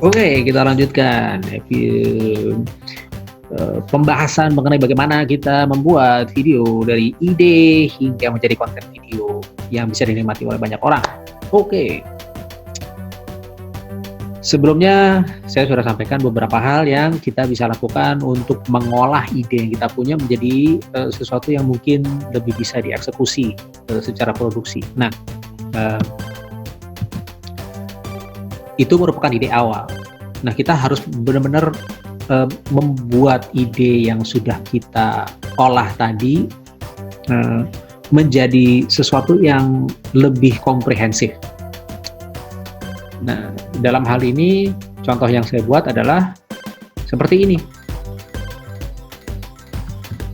Oke, kita lanjutkan pembahasan mengenai bagaimana kita membuat video dari ide hingga menjadi konten video yang bisa dinikmati oleh banyak orang. Oke. Sebelumnya saya sudah sampaikan beberapa hal yang kita bisa lakukan untuk mengolah ide yang kita punya menjadi sesuatu yang mungkin lebih bisa dieksekusi secara produksi. Nah, itu merupakan ide awal. Nah, kita harus benar-benar membuat ide yang sudah kita olah tadi menjadi sesuatu yang lebih komprehensif. Nah, dalam hal ini, contoh yang saya buat adalah seperti ini.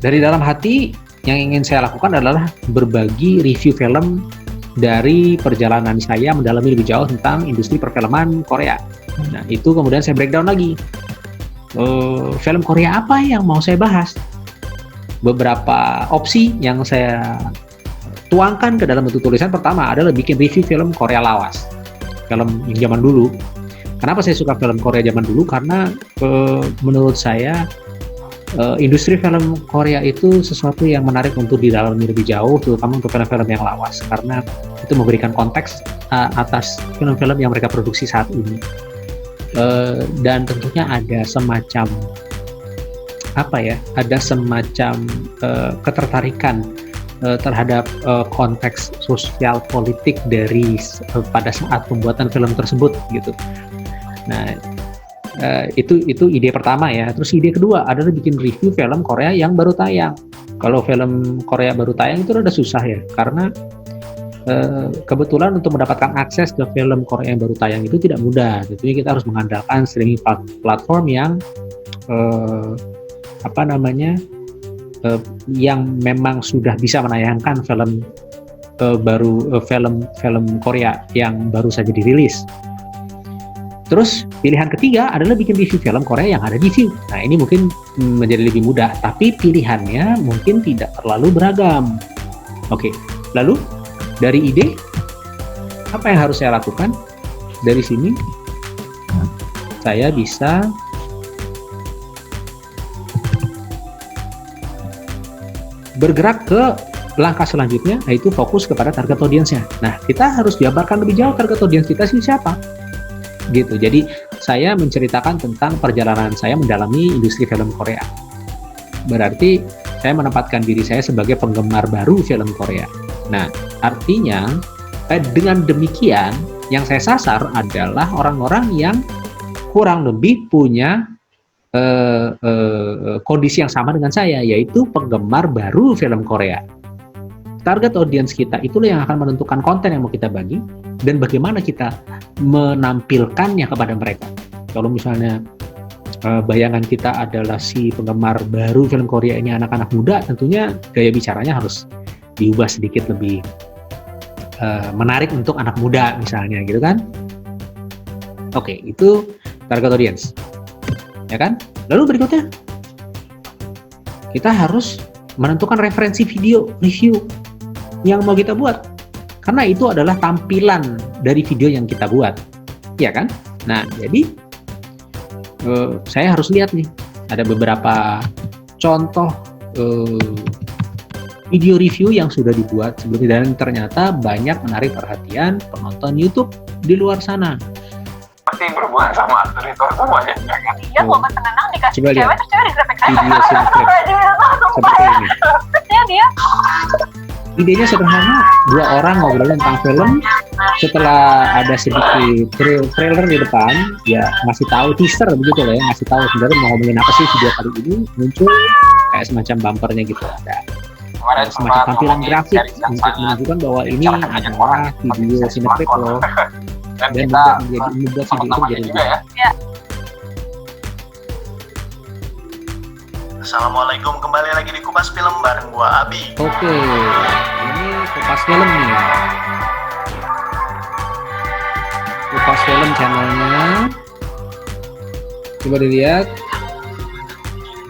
Dari dalam hati, yang ingin saya lakukan adalah berbagi review film dari perjalanan saya mendalami lebih jauh tentang industri perfilman Korea. Nah, itu kemudian saya breakdown lagi. Film Korea apa yang mau saya bahas? Beberapa opsi yang saya tuangkan ke dalam bentuk tulisan. Pertama adalah bikin review film Korea lawas. Film yang zaman dulu. Kenapa saya suka film Korea zaman dulu? Karena menurut saya industri film Korea itu sesuatu yang menarik untuk didalami lebih jauh, terutama untuk film-film yang lawas, karena itu memberikan konteks atas film-film yang mereka produksi saat ini. Dan tentunya ada semacam ketertarikan terhadap konteks sosial politik dari pada saat pembuatan film tersebut gitu. Nah, itu ide pertama ya. Terus ide kedua adalah bikin review film Korea yang baru tayang. Kalau film Korea baru tayang itu udah susah ya, karena kebetulan untuk mendapatkan akses ke film Korea yang baru tayang itu tidak mudah. Tentunya kita harus mengandalkan streaming platform yang yang memang sudah bisa menayangkan film film Korea yang baru saja dirilis. Terus pilihan ketiga adalah bikin review film Korea yang ada di view. Nah, ini mungkin menjadi lebih mudah, tapi pilihannya mungkin tidak terlalu beragam. Oke, lalu dari ide, apa yang harus saya lakukan? Dari sini, saya bisa bergerak ke langkah selanjutnya, yaitu fokus kepada target audiensnya. Nah, kita harus jabarkan lebih jauh target audiens kita sih siapa. Gitu. Jadi, saya menceritakan tentang perjalanan saya mendalami industri film Korea. Berarti, saya menempatkan diri saya sebagai penggemar baru film Korea. Nah, artinya, dengan demikian, yang saya sasar adalah orang-orang yang kurang lebih punya kondisi yang sama dengan saya, yaitu penggemar baru film Korea. Target audiens kita itulah yang akan menentukan konten yang mau kita bagi dan bagaimana kita menampilkannya kepada mereka. Kalau misalnya bayangan kita adalah si penggemar baru film Korea ini anak-anak muda, tentunya gaya bicaranya harus diubah sedikit lebih menarik untuk anak muda misalnya, gitu kan? Oke, itu target audiens. Ya kan? Lalu berikutnya, kita harus menentukan referensi video review yang mau kita buat, karena itu adalah tampilan dari video yang kita buat, ya kan? Nah, jadi saya harus lihat nih, ada beberapa contoh video review yang sudah dibuat sebelumnya dan ternyata banyak menarik perhatian penonton YouTube di luar sana. Pasti berhubungan sama aktor itu semuanya. Iya, momen tenang dikasih Coba cewek lihat. terus cewek digrepek Video sinetron seperti ini. Terusnya dia Idenya sederhana, dua orang ngobrol tentang film. Setelah ada sedikit trailer di depan, ya ngasih tahu teaser begitu loh ya, ngasih tahu sebenarnya mau ngomongin apa sih video kali ini, muncul kayak semacam bumpernya gitu, ada semacam tampilan grafik untuk menunjukkan bahwa ini adalah video sinetron loh, Dan dan kita membuat video sama-sama itu juga jadi ya. Assalamualaikum, kembali lagi di Kupas Film bareng gua Abi. Oke, ini Kupas Film nih. Kupas Film channelnya. Coba dilihat.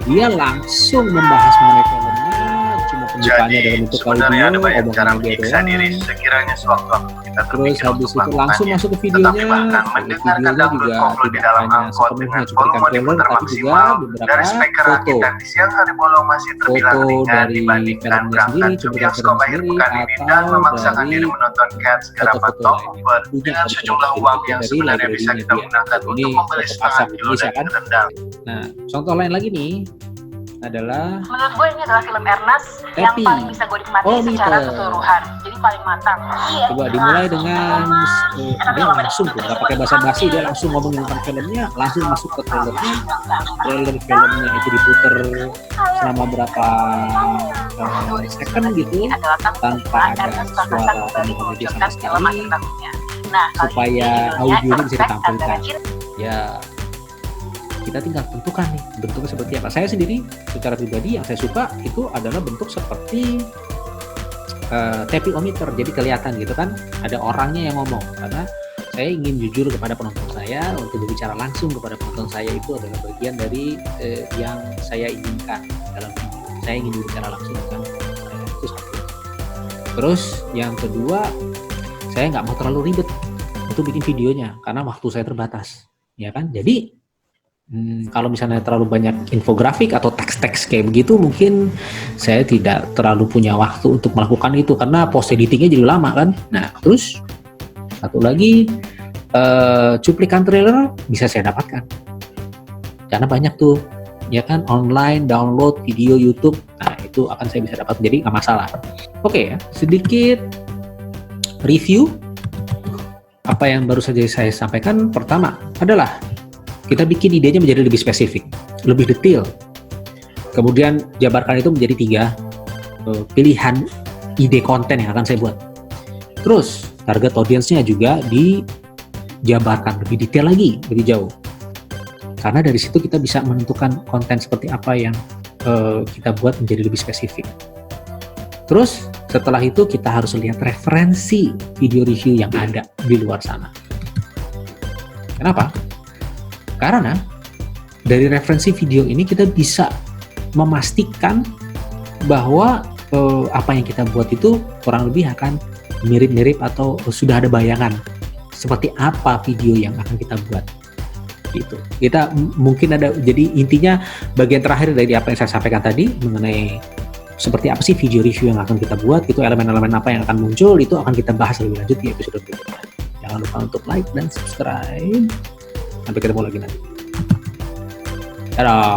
Dia langsung membahas mengenai filmnya, cuma pembukanya dalam bentuk sebenarnya ada audio, banyak cara omongan dia menyiksa diri doang. sekiranya sewaktu-waktu kita Terus terpikir habis untuk itu langsung melakukannya. masuk ke Tetapi videonya. bahkan Di mendengarkan videonya dangdut juga koplo di tidak dalam hanya angkot sepenuhnya dengan cuplikan volume trailer, diputar tapi juga maksimal beberapa dari speaker foto. rakit dan di siang hari bolong masih terbilang Foto ringan dari dibandingkan filmnya berangkat sendiri, ke cuplikan bioskop film akhir sendiri, pekan ini dan atau memaksakan dari diri menonton Cats garapan foto-foto Top lainnya. Uber Punya dengan foto sejumlah film uang itu yang dari sebenarnya bisa library-nya kita dia. gunakan Ini untuk membeli foto setengah asap kilo Indonesia kan. daging rendang. Nah, contoh lain lagi nih adalah Menurut gue ini adalah film Ernest yang Happy. paling bisa gue nikmati Oh, secara Peter. keseluruhan. Jadi paling matang. coba dimulai dengan dia langsung tuh nggak pakai basa-basi, dia langsung ngomongin tentang filmnya, langsung masuk ke trailernya. Trailer filmnya itu diputer selama berapa second gitu adalah tanpa ada suara komedi sama sekali, Nah, supaya audionya bisa ditampilkan. ditampilkan. Ya kita tinggal tentukan nih bentuknya seperti apa. Saya sendiri secara pribadi yang saya suka itu adalah bentuk seperti tapiometer, jadi kelihatan gitu kan ada orangnya yang ngomong, karena saya ingin jujur kepada penonton saya, untuk berbicara langsung kepada penonton saya itu adalah bagian dari yang saya inginkan dalam video. Saya ingin berbicara langsung dengan saya, itu satu. Terus yang kedua, saya nggak mau terlalu ribet untuk bikin videonya karena waktu saya terbatas, ya kan. Jadi kalau misalnya terlalu banyak infografik atau teks-teks kayak begitu, mungkin saya tidak terlalu punya waktu untuk melakukan itu karena post editingnya jadi lama kan. Nah, terus satu lagi, cuplikan trailer bisa saya dapatkan karena banyak tuh, ya kan, online download video YouTube. Nah, itu akan saya bisa dapat, jadi nggak masalah. Oke, ya, sedikit review apa yang baru saja saya sampaikan. Pertama adalah kita bikin idenya menjadi lebih spesifik, lebih detail. Kemudian jabarkan itu menjadi 3 pilihan ide konten yang akan saya buat. Terus target audience-nya juga dijabarkan lebih detail lagi, lebih jauh. Karena dari situ kita bisa menentukan konten seperti apa yang kita buat menjadi lebih spesifik. Terus setelah itu kita harus lihat referensi video review yang ada di luar sana. Kenapa? Karena dari referensi video ini kita bisa memastikan bahwa apa yang kita buat itu kurang lebih akan mirip-mirip atau sudah ada bayangan seperti apa video yang akan kita buat. Gitu. Kita mungkin ada, jadi intinya bagian terakhir dari apa yang saya sampaikan tadi mengenai seperti apa sih video review yang akan kita buat, itu elemen-elemen apa yang akan muncul, itu akan kita bahas lebih lanjut di episode berikutnya. Jangan lupa untuk like dan subscribe. Sampai ketemu lagi nanti. Dadah.